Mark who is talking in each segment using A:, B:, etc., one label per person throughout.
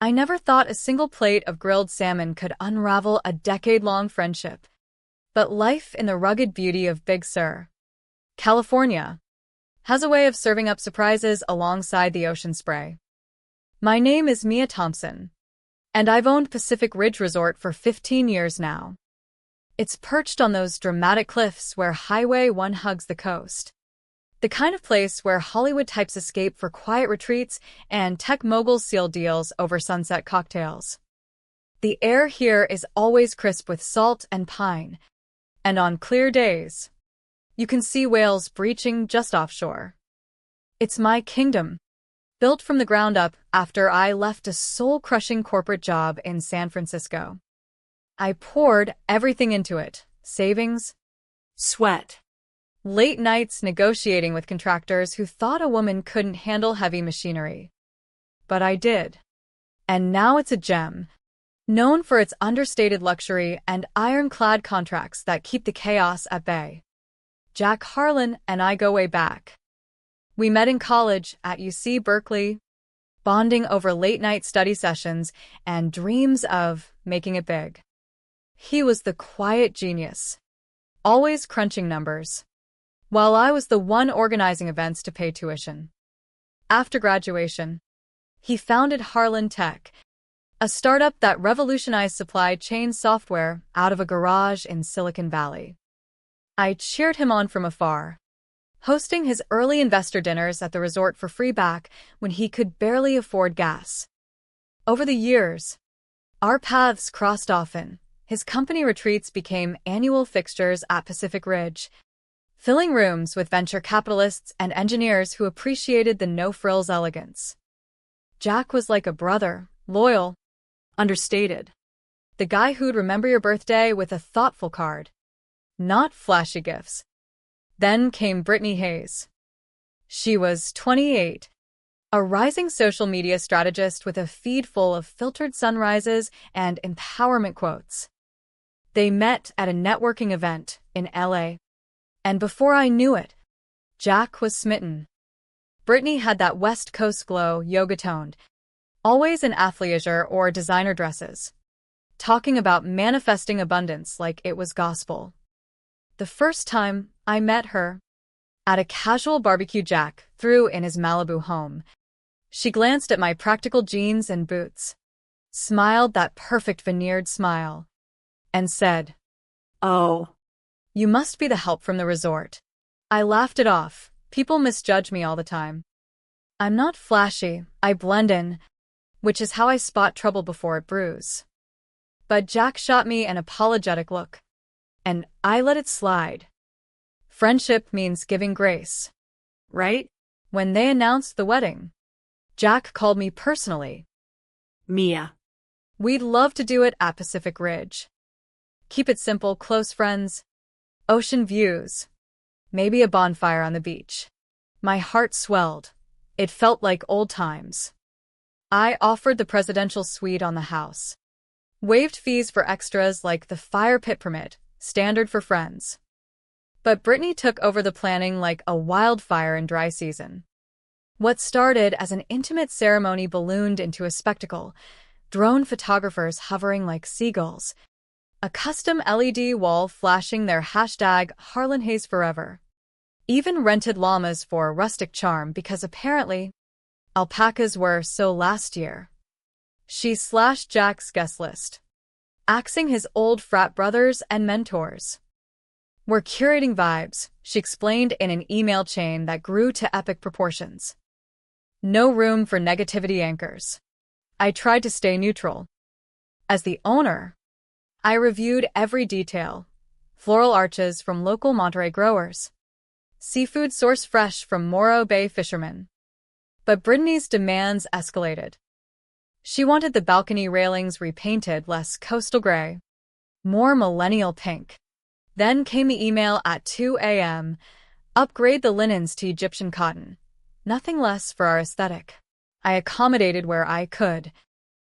A: I never thought a single plate of grilled salmon could unravel a decade-long friendship. But life in the rugged beauty of Big Sur, California, has a way of serving up surprises alongside the ocean spray. My name is Mia Thompson, and I've owned Pacific Ridge Resort for 15 years now. It's perched on those dramatic cliffs where Highway 1 hugs the coast. The kind of place where Hollywood types escape for quiet retreats and tech moguls seal deals over sunset cocktails. The air here is always crisp with salt and pine, and on clear days, you can see whales breaching just offshore. It's my kingdom, built from the ground up after I left a soul-crushing corporate job in San Francisco. I poured everything into it: savings, sweat, late nights negotiating with contractors who thought a woman couldn't handle heavy machinery. But I did. And now it's a gem, known for its understated luxury and ironclad contracts that keep the chaos at bay. Jack Harlan and I go way back. We met in college at UC Berkeley, bonding over late-night study sessions and dreams of making it big. He was the quiet genius, always crunching numbers, while I was the one organizing events to pay tuition. After graduation, he founded Harlan Tech, a startup that revolutionized supply chain software out of a garage in Silicon Valley. I cheered him on from afar, hosting his early investor dinners at the resort for free back when he could barely afford gas. Over the years, our paths crossed often. His company retreats became annual fixtures at Pacific Ridge, filling rooms with venture capitalists and engineers who appreciated the no-frills elegance. Jack was like a brother, loyal, understated. The guy who'd remember your birthday with a thoughtful card, not flashy gifts. Then came Brittany Hayes. She was 28, a rising social media strategist with a feed full of filtered sunrises and empowerment quotes. They met at a networking event in LA, and before I knew it, Jack was smitten. Brittany had that West Coast glow, yoga-toned, always in athleisure or designer dresses, talking about manifesting abundance like it was gospel. The first time I met her, at a casual barbecue Jack threw in his Malibu home, she glanced at my practical jeans and boots, smiled that perfect veneered smile, and said, "Oh, you must be the help from the resort." I laughed it off. People misjudge me all the time. I'm not flashy, I blend in, which is how I spot trouble before it brews. But Jack shot me an apologetic look, and I let it slide. Friendship means giving grace, right? When they announced the wedding, Jack called me personally. "Mia, we'd love to do it at Pacific Ridge. Keep it simple, close friends, ocean views, maybe a bonfire on the beach." My heart swelled. It felt like old times. I offered the presidential suite on the house, waived fees for extras like the fire pit permit, standard for friends. But Brittany took over the planning like a wildfire in dry season. What started as an intimate ceremony ballooned into a spectacle: drone photographers hovering like seagulls, a custom LED wall flashing their hashtag #HarlanHayesForever, even rented llamas for rustic charm because apparently alpacas were so last year. She slashed Jack's guest list, axing his old frat brothers and mentors. "We're curating vibes," she explained in an email chain that grew to epic proportions. No room for negativity anchors. I tried to stay neutral. As the owner, I reviewed every detail: floral arches from local Monterey growers, seafood sourced fresh from Morro Bay fishermen. But Brittany's demands escalated. She wanted the balcony railings repainted less coastal gray, more millennial pink. Then came the email at 2 a.m. Upgrade the linens to Egyptian cotton. Nothing less for our aesthetic. I accommodated where I could,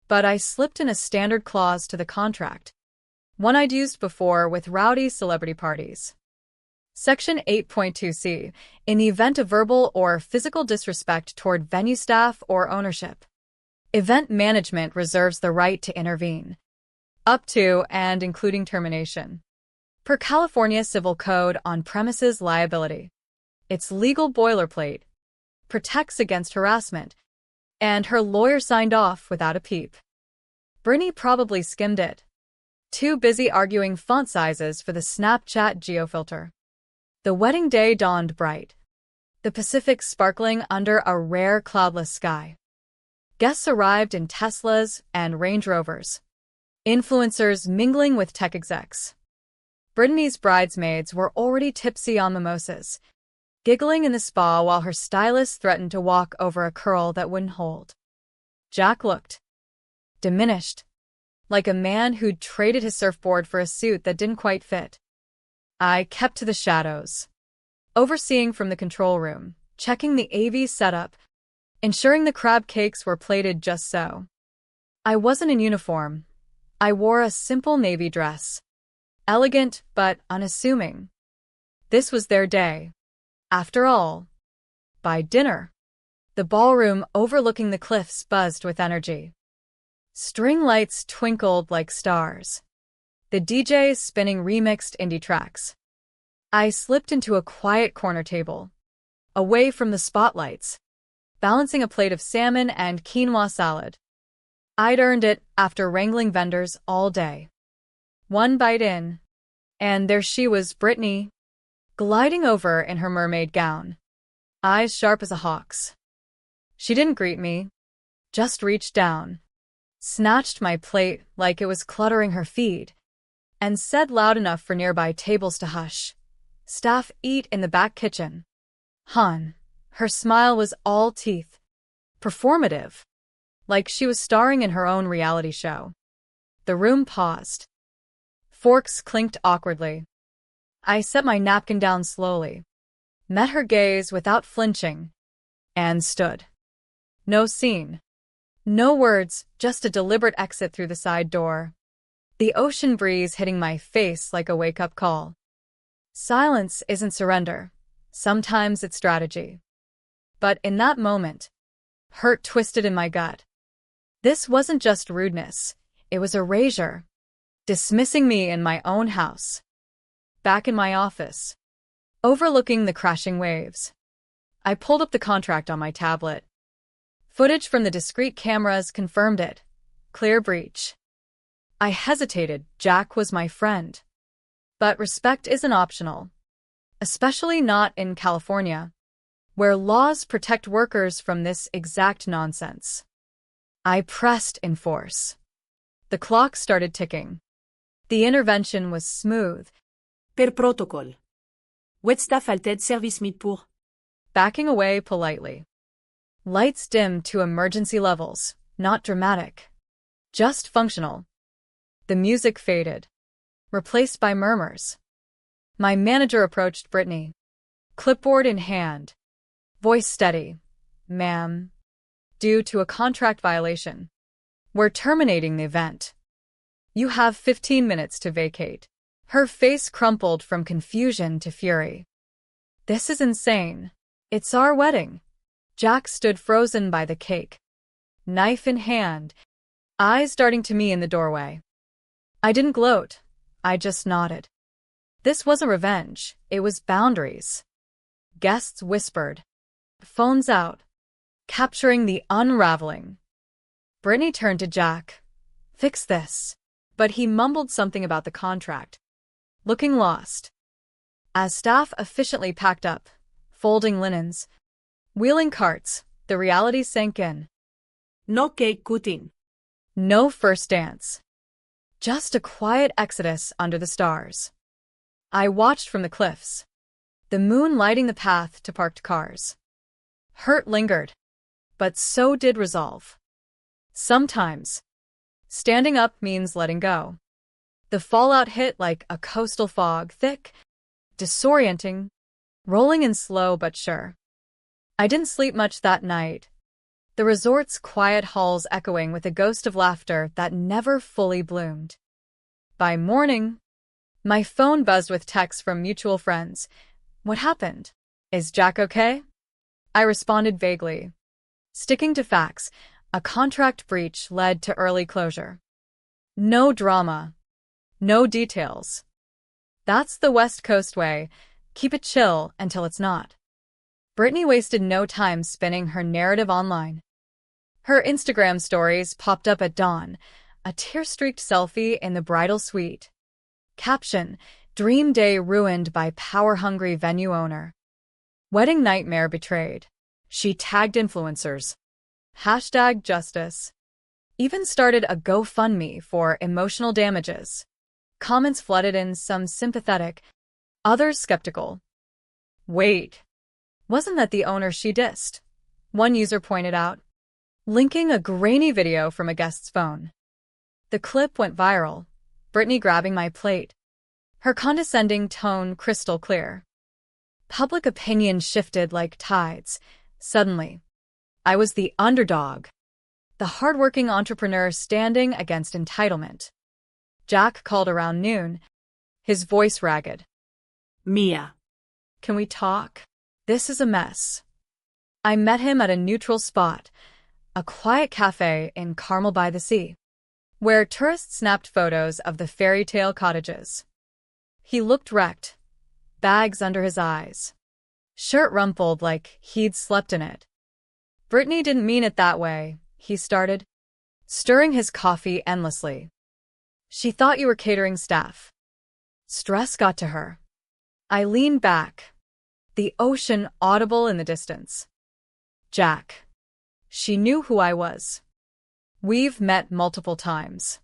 A: but I slipped in a standard clause to the contract, one I'd used before with rowdy celebrity parties. Section 8.2c, in the event of verbal or physical disrespect toward venue staff or ownership, Event management reserves the right to intervene, up to and including termination. Per California Civil Code on premises liability, its legal boilerplate protects against harassment, and her lawyer signed off without a peep. Brittany probably skimmed it, too busy arguing font sizes for the Snapchat geofilter. The wedding day dawned bright, the Pacific sparkling under a rare cloudless sky. Guests arrived in Teslas and Range Rovers, influencers mingling with tech execs. Brittany's bridesmaids were already tipsy on mimosas, giggling in the spa while her stylist threatened to walk over a curl that wouldn't hold. Jack looked diminished, like a man who'd traded his surfboard for a suit that didn't quite fit. I kept to the shadows, overseeing from the control room, checking the AV setup, ensuring the crab cakes were plated just so. I wasn't in uniform. I wore a simple navy dress, elegant but unassuming. This was their day. After all, by dinner, the ballroom overlooking the cliffs buzzed with energy. String lights twinkled like stars, the DJs spinning remixed indie tracks. I slipped into a quiet corner table, away from the spotlights, balancing a plate of salmon and quinoa salad. I'd earned it after wrangling vendors all day. One bite in, and there she was, Brittany, gliding over in her mermaid gown, eyes sharp as a hawk's. She didn't greet me, just reached down, snatched my plate like it was cluttering her feed, and said loud enough for nearby tables to hush, "Staff eat in the back kitchen." Hun. Her smile was all teeth, performative, like she was starring in her own reality show. The room paused. Forks clinked awkwardly. I set my napkin down slowly, met her gaze without flinching, and stood. No scene. No words, just a deliberate exit through the side door. The ocean breeze hitting my face like a wake-up call. Silence isn't surrender. Sometimes it's strategy. But in that moment, hurt twisted in my gut. This wasn't just rudeness. It was erasure, dismissing me in my own house. Back in my office, overlooking the crashing waves, I pulled up the contract on my tablet. Footage from the discreet cameras confirmed it. Clear breach. I hesitated. Jack was my friend. But respect isn't optional, especially not in California, where laws protect workers from this exact nonsense. I pressed in force. The clock started ticking. The intervention was smooth.
B: Per protocol. Wetstaff alted service mid pour.
A: Backing away politely. Lights dimmed to emergency levels, not dramatic, just functional. The music faded, replaced by murmurs. My manager approached Brittany, clipboard in hand, voice steady. "Ma'am, due to a contract violation, we're terminating the event. You have 15 minutes to vacate." Her face crumpled from confusion to fury. "This is insane. It's our wedding." Jack stood frozen by the cake, knife in hand, eyes darting to me in the doorway. I didn't gloat. I just nodded. This wasn't revenge. It was boundaries. Guests whispered. Phones out, capturing the unraveling. Brittany turned to Jack. "Fix this." But he mumbled something about the contract, looking lost. As staff efficiently packed up, folding linens, wheeling carts, the reality sank in.
B: No cake cutting.
A: No first dance. Just a quiet exodus under the stars. I watched from the cliffs, the moon lighting the path to parked cars. Hurt lingered, but so did resolve. Sometimes, standing up means letting go. The fallout hit like a coastal fog, thick, disorienting, rolling in slow but sure. I didn't sleep much that night, the resort's quiet halls echoing with a ghost of laughter that never fully bloomed. By morning, my phone buzzed with texts from mutual friends. "What happened? Is Jack okay?" I responded vaguely, sticking to facts. A contract breach led to early closure. No drama. No details. That's the West Coast way. Keep it chill until it's not. Britney wasted no time spinning her narrative online. Her Instagram stories popped up at dawn, a tear-streaked selfie in the bridal suite. Caption: Dream day ruined by power-hungry venue owner. Wedding nightmare betrayed. She tagged influencers. #justice. Even started a GoFundMe for emotional damages. Comments flooded in, some sympathetic, others skeptical. Wait, wasn't that the owner she dissed? One user pointed out, linking a grainy video from a guest's phone. The clip went viral, Britney grabbing my plate, her condescending tone crystal clear. Public opinion shifted like tides. Suddenly, I was the underdog, the hardworking entrepreneur standing against entitlement. Jack called around noon, his voice ragged.
B: Mia.
A: Can we talk? This is a mess. I met him at a neutral spot, a quiet cafe in Carmel by the Sea, where tourists snapped photos of the fairy tale cottages. He looked wrecked, bags under his eyes, shirt rumpled like he'd slept in it. Britney didn't mean it that way, he started, stirring his coffee endlessly. She thought you were catering staff. Stress got to her. I leaned back, the ocean audible in the distance. Jack. She knew who I was. We've met multiple times.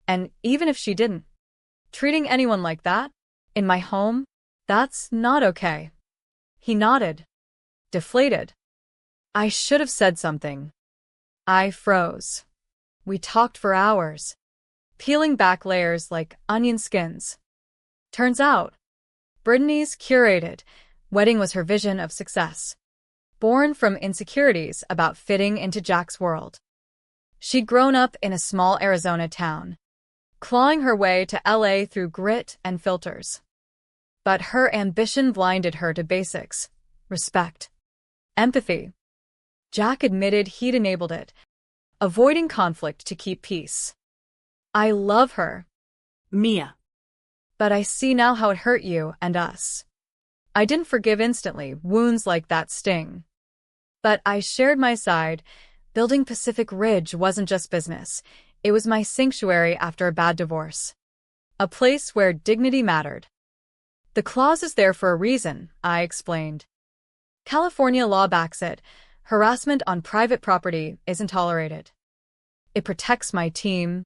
A: And even if she didn't, treating anyone like that, in my home, that's not okay. He nodded, deflated. I should have said something. I froze. We talked for hours, peeling back layers like onion skins. Turns out, Britney's curated wedding was her vision of success, born from insecurities about fitting into Jack's world. She'd grown up in a small Arizona town, clawing her way to LA through grit and filters. But her ambition blinded her to basics: respect, empathy. Jack admitted he'd enabled it, avoiding conflict to keep peace. I love her,
B: Mia.
A: but I see now how it hurt you and us. I didn't forgive instantly, wounds like that sting. But I shared my side. Building Pacific Ridge wasn't just business. It was my sanctuary after a bad divorce. A place where dignity mattered. The clause is there for a reason, I explained. California law backs it. Harassment on private property isn't tolerated. It protects my team,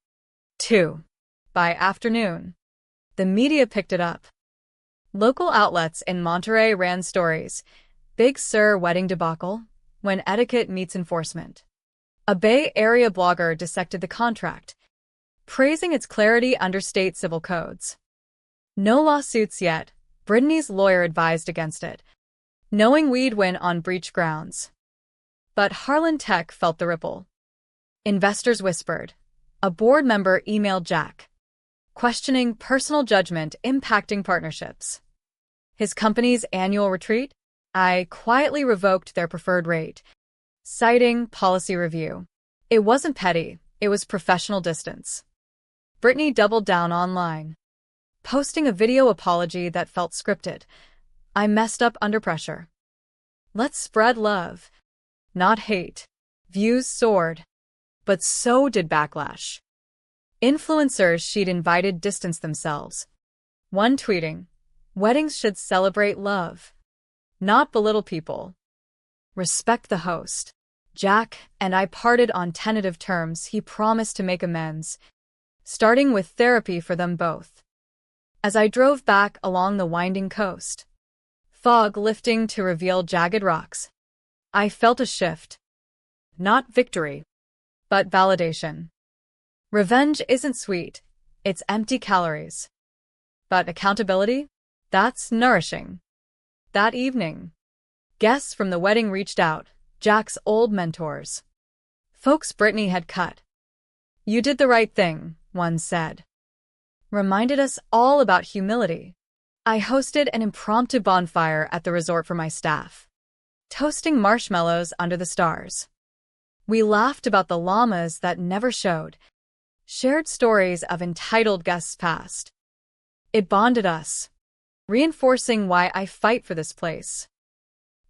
A: too. By afternoon, the media picked it up. Local outlets in Monterey ran stories. Big Sur wedding debacle, when etiquette meets enforcement. A Bay Area blogger dissected the contract, praising its clarity under state civil codes. No lawsuits yet. Britney's lawyer advised against it, knowing we'd win on breach grounds. But Harlan Tech felt the ripple. Investors whispered. A board member emailed Jack, questioning personal judgment impacting partnerships. His company's annual retreat? I quietly revoked their preferred rate, citing policy review. It wasn't petty, it was professional distance. Britney doubled down online, posting a video apology that felt scripted. I messed up under pressure. Let's spread love, not hate. Views soared, but so did backlash. Influencers she'd invited distanced themselves. One tweeting, "Weddings should celebrate love, not belittle people. Respect the host." Jack and I parted on tentative terms. He promised to make amends, starting with therapy for them both. As I drove back along the winding coast, fog lifting to reveal jagged rocks, I felt a shift. Not victory, but validation. Revenge isn't sweet, it's empty calories. But accountability? That's nourishing. That evening, guests from the wedding reached out, Jack's old mentors. Folks Britney had cut. "You did the right thing," one said. Reminded us all about humility. I hosted an impromptu bonfire at the resort for my staff, toasting marshmallows under the stars. We laughed about the llamas that never showed, shared stories of entitled guests past. It bonded us, reinforcing why I fight for this place.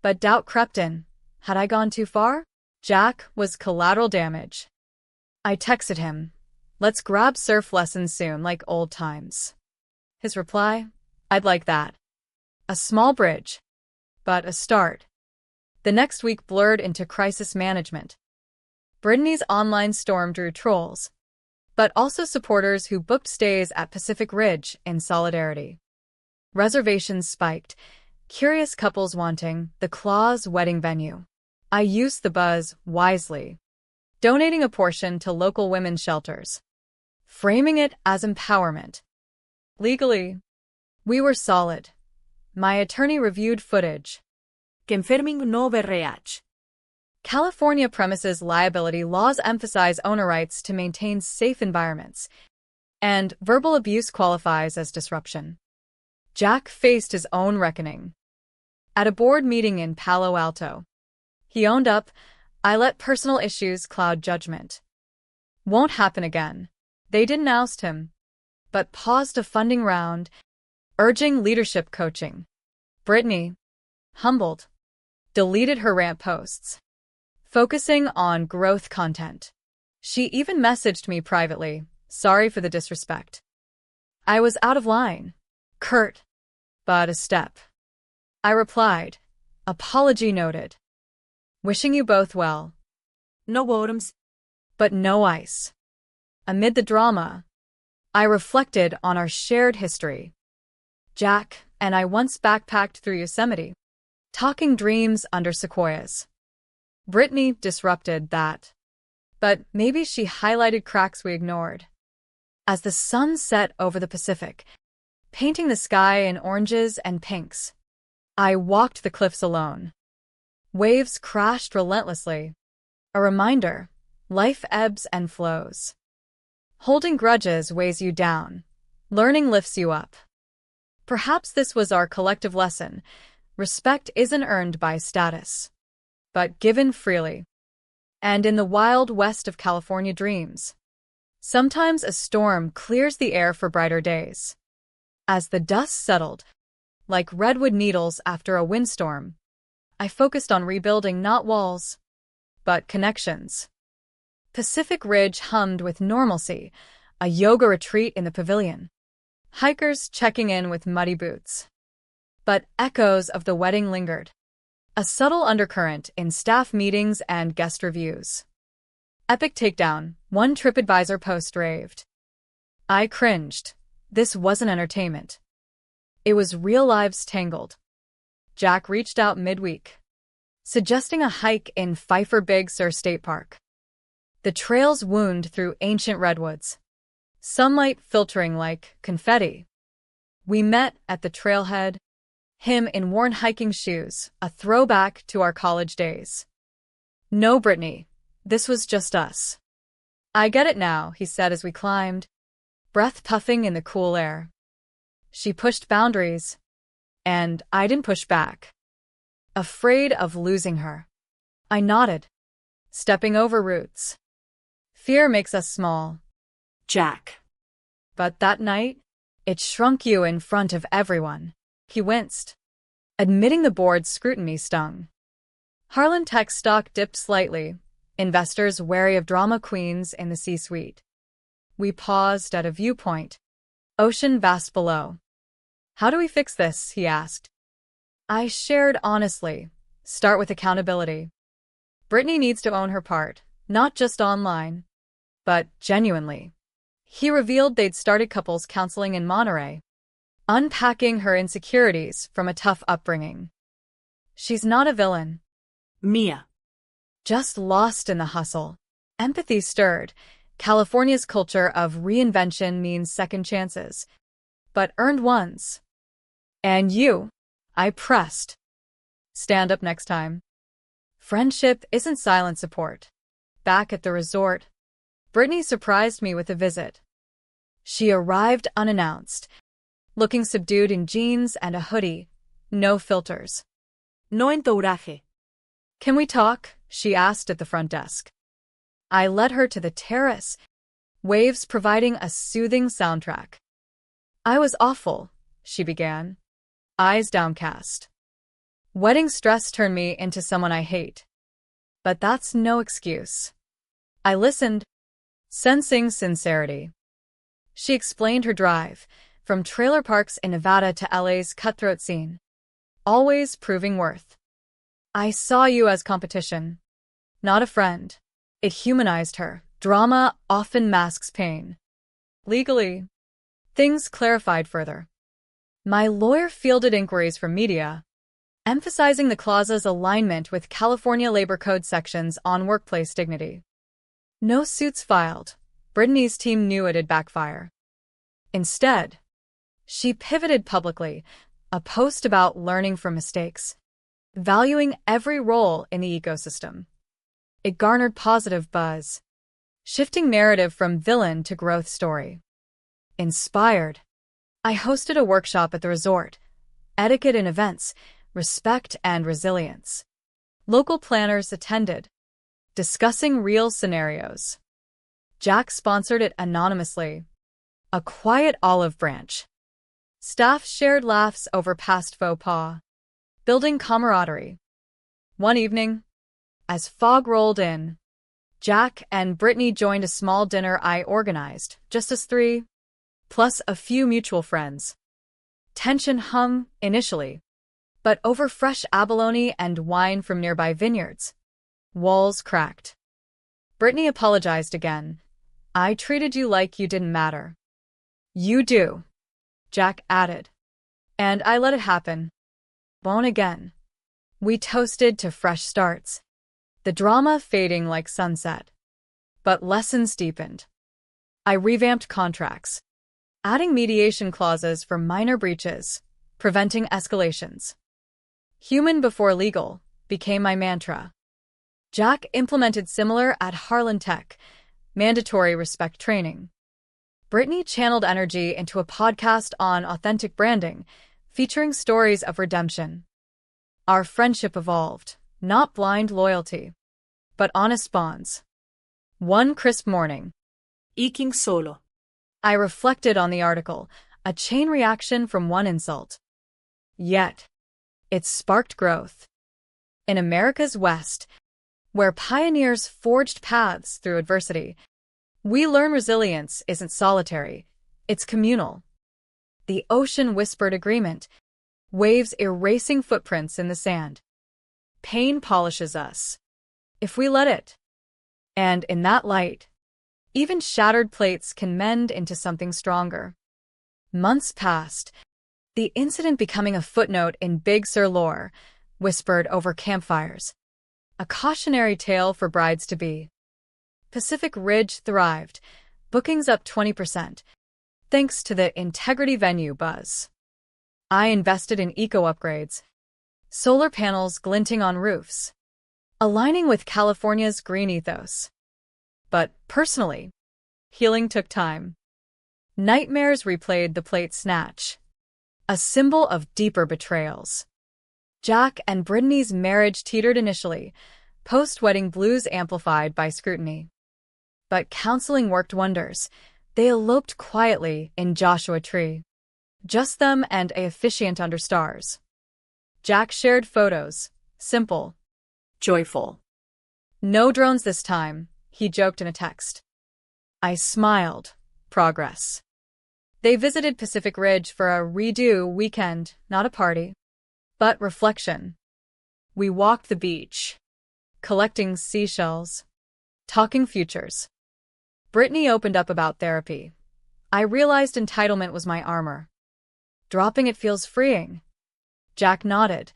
A: But doubt crept in. Had I gone too far? Jack was collateral damage. I texted him, "Let's grab surf lessons soon, like old times." His reply, "I'd like that. A small bridge, but a start." The next week blurred into crisis management. Brittany's online storm drew trolls, but also supporters who booked stays at Pacific Ridge in solidarity. Reservations spiked, curious couples wanting the Claus wedding venue. I used the buzz wisely, donating a portion to local women's shelters, framing it as empowerment. Legally, we were solid. My attorney reviewed footage.
B: Confirming no verreach.
A: California premises liability laws emphasize owner rights to maintain safe environments, and verbal abuse qualifies as disruption. Jack faced his own reckoning. At a board meeting in Palo Alto, he owned up, "I let personal issues cloud judgment." Won't happen again. They didn't oust him, but paused a funding round, urging leadership coaching. Brittany, humbled, deleted her rant posts, focusing on growth content. She even messaged me privately, "Sorry for the disrespect." I was out of line, curt, but a step. I replied, "Apology noted. Wishing you both well."
B: No worms.
A: But no ice. Amid the drama, I reflected on our shared history. Jack and I once backpacked through Yosemite, talking dreams under sequoias. Brittany disrupted that, but maybe she highlighted cracks we ignored. As the sun set over the Pacific, painting the sky in oranges and pinks, I walked the cliffs alone. Waves crashed relentlessly, a reminder, life ebbs and flows. Holding grudges weighs you down, learning lifts you up. Perhaps this was our collective lesson. Respect isn't earned by status, but given freely. And in the wild west of California dreams, sometimes a storm clears the air for brighter days. As the dust settled, like redwood needles after a windstorm, I focused on rebuilding not walls, but connections. Pacific Ridge hummed with normalcy, a yoga retreat in the pavilion, hikers checking in with muddy boots. But echoes of the wedding lingered, a subtle undercurrent in staff meetings and guest reviews. Epic takedown, one TripAdvisor post raved. I cringed. This wasn't entertainment. It was real lives tangled. Jack reached out midweek, suggesting a hike in Pfeiffer Big Sur State Park. The trails wound through ancient redwoods, sunlight filtering like confetti. We met at the trailhead, him in worn hiking shoes, a throwback to our college days. "No, Brittany, this was just us." "I get it now," he said as we climbed, breath puffing in the cool air. She pushed boundaries, and I didn't push back. Afraid of losing her, I nodded, stepping over roots. Fear makes us small,
B: Jack.
A: but that night, it shrunk you in front of everyone. He winced, admitting the board's scrutiny stung. Harlan Tech stock dipped slightly, investors wary of drama queens in the C-suite. We paused at a viewpoint, ocean vast below. "How do we fix this?" he asked. I shared honestly. Start with accountability. Brittany needs to own her part, not just online, but genuinely. He revealed they'd started couples counseling in Monterey, unpacking her insecurities from a tough upbringing. She's not a villain,
B: Mia.
A: just lost in the hustle. Empathy stirred. California's culture of reinvention means second chances, but earned ones. "And you?" I pressed. "Stand up next time." Friendship isn't silent support. Back at the resort, Brittany surprised me with a visit. She arrived unannounced, looking subdued in jeans and a hoodie, no filters.
B: No entouraje.
A: "Can we talk?" she asked at the front desk. I led her to the terrace, waves providing a soothing soundtrack. I was awful, she began, eyes downcast. Wedding stress turned me into someone I hate. But that's no excuse. I listened, sensing sincerity. She explained her drive, from trailer parks in Nevada to LA's cutthroat scene, always proving worth. I saw you as competition, not a friend. It humanized her. Drama often masks pain. Legally, things clarified further. My lawyer fielded inquiries from media, emphasizing the clause's alignment with California Labor Code sections on workplace dignity. No suits filed. Brittany's team knew it'd backfire. Instead, she pivoted publicly, a post about learning from mistakes, valuing every role in the ecosystem. It garnered positive buzz, shifting narrative from villain to growth story. Inspired, I hosted a workshop at the resort, etiquette in events, respect and resilience. Local planners attended, discussing real scenarios. Jack sponsored it anonymously, a quiet olive branch. Staff shared laughs over past faux pas, building camaraderie. One evening, as fog rolled in, Jack and Brittany joined a small dinner I organized, just us three, plus a few mutual friends. Tension hung, initially, but over fresh abalone and wine from nearby vineyards, walls cracked. Brittany apologized again. I treated you like you didn't matter. You do, Jack added. And I let it happen. Won't again. We toasted to fresh starts, the drama fading like sunset. But lessons deepened. I revamped contracts, adding mediation clauses for minor breaches, preventing escalations. Human before legal became my mantra. Jack implemented similar at Harlan Tech, mandatory respect training. Brittany channeled energy into a podcast on authentic branding, featuring stories of redemption. Our friendship evolved, not blind loyalty, but honest bonds. One crisp morning,
B: Iking solo.
A: I reflected on the article, a chain reaction from one insult. Yet, it sparked growth. In America's West, where pioneers forged paths through adversity, we learn resilience isn't solitary, it's communal. The ocean whispered agreement, waves erasing footprints in the sand. Pain polishes us, if we let it. And in that light, even shattered plates can mend into something stronger. Months passed, the incident becoming a footnote in Big Sur lore, whispered over campfires. A cautionary tale for brides-to-be. Pacific Ridge thrived, bookings up 20%, thanks to the Integrity Venue buzz. I invested in eco-upgrades, solar panels glinting on roofs, aligning with California's green ethos. But, personally, healing took time. Nightmares replayed the plate snatch, a symbol of deeper betrayals. Jack and Brittany's marriage teetered initially, post-wedding blues amplified by scrutiny. But counseling worked wonders. They eloped quietly in Joshua Tree. Just them and a officiant under stars. Jack shared photos. Simple.
B: Joyful.
A: No drones this time, he joked in a text. I smiled. Progress. They visited Pacific Ridge for a redo weekend, not a party, but reflection. We walked the beach, collecting seashells, talking futures. Brittany opened up about therapy. I realized entitlement was my armor. Dropping it feels freeing. Jack nodded,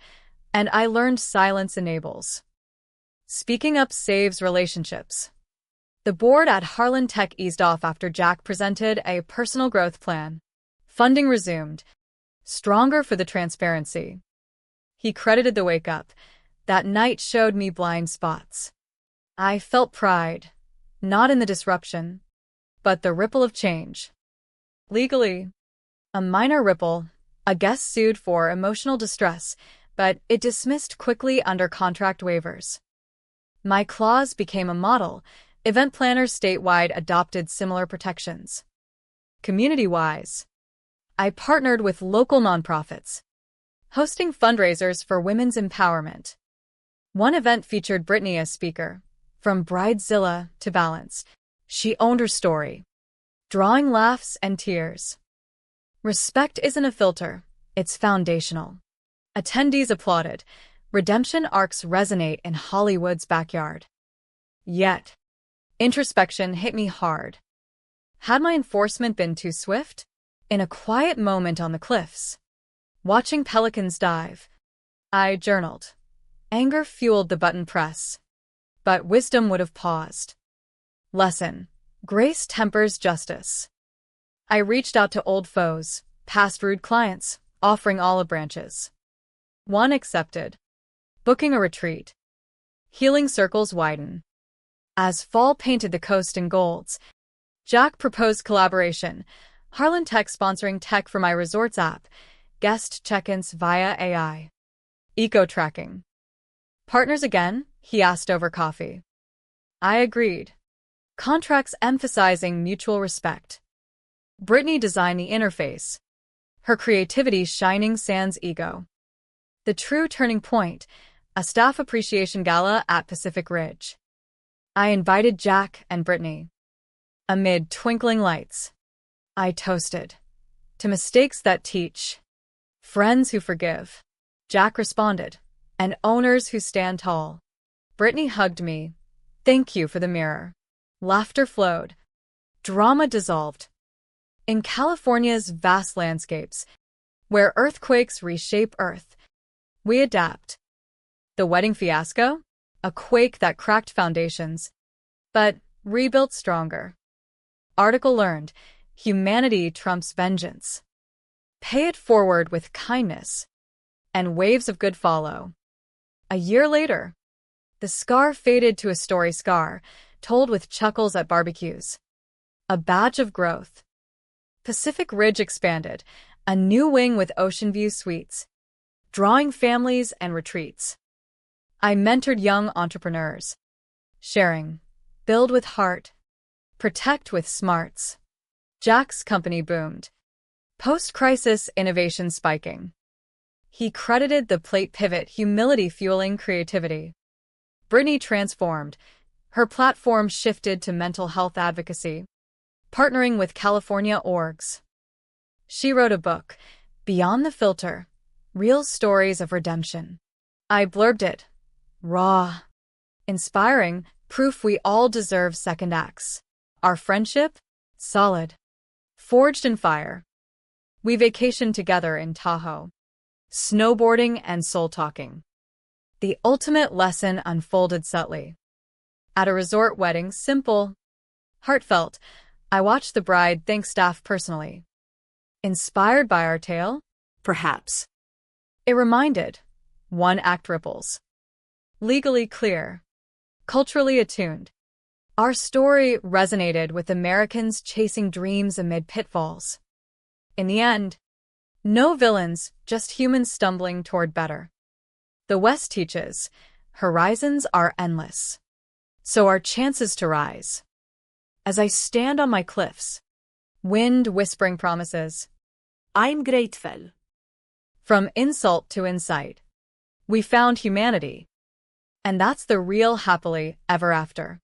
A: and I learned silence enables. Speaking up saves relationships. The board at Harlan Tech eased off after Jack presented a personal growth plan. Funding resumed, stronger for the transparency. He credited the wake-up. That night showed me blind spots. I felt pride, not in the disruption, but the ripple of change. Legally, a minor ripple, a guest sued for emotional distress, but it dismissed quickly under contract waivers. My clause became a model, Event planners statewide adopted similar protections. Community-wise, I partnered with local nonprofits, hosting fundraisers for women's empowerment. One event featured Britney as speaker. From Bridezilla to Balance, she owned her story, drawing laughs and tears. Respect isn't a filter, it's foundational. Attendees applauded. Redemption arcs resonate in Hollywood's backyard. Yet, introspection hit me hard. Had my enforcement been too swift? In a quiet moment on the cliffs, watching pelicans dive, I journaled. Anger fueled the button press, but wisdom would have paused. Lesson: grace tempers justice. I reached out to old foes, past rude clients, offering olive branches. One accepted, booking a retreat. Healing circles widen. As fall painted the coast in golds, Jack proposed collaboration. Harlan Tech sponsoring tech for my resorts app, guest check-ins via AI. Eco-tracking. Partners again? He asked over coffee. I agreed. Contracts emphasizing mutual respect. Britney designed the interface, her creativity shining sans ego. The true turning point, a staff appreciation gala at Pacific Ridge. I invited Jack and Britney. Amid twinkling lights, I toasted to mistakes that teach, friends who forgive. Jack responded, and owners who stand tall. Britney hugged me. Thank you for the mirror. Laughter flowed. Drama dissolved. In California's vast landscapes, where earthquakes reshape Earth, we adapt. The wedding fiasco? A quake that cracked foundations, but rebuilt stronger. Article learned, humanity trumps vengeance. Pay it forward with kindness, and waves of good follow. A year later, the scar faded to a story scar, told with chuckles at barbecues. A badge of growth. Pacific Ridge expanded, a new wing with ocean view suites, drawing families and retreats. I mentored young entrepreneurs, sharing, build with heart, protect with smarts. Jack's company boomed. Post-crisis innovation spiking. He credited the plate pivot, humility fueling creativity. Britney transformed. Her platform shifted to mental health advocacy, partnering with California orgs. She wrote a book, Beyond the Filter, Real Stories of Redemption. I blurbed it. Raw. Inspiring, proof we all deserve second acts. Our friendship? Solid. Forged in fire. We vacationed together in Tahoe. Snowboarding and soul-talking. The ultimate lesson unfolded subtly. At a resort wedding, simple, heartfelt, I watched the bride thank staff personally. Inspired by our tale? Perhaps. It reminded, one act ripples. Legally clear. Culturally attuned. Our story resonated with Americans chasing dreams amid pitfalls. In the end, no villains, just humans stumbling toward better. The West teaches, horizons are endless. So are chances to rise. As I stand on my cliffs, wind whispering promises, I'm grateful. From insult to insight, we found humanity. And that's the real happily ever after.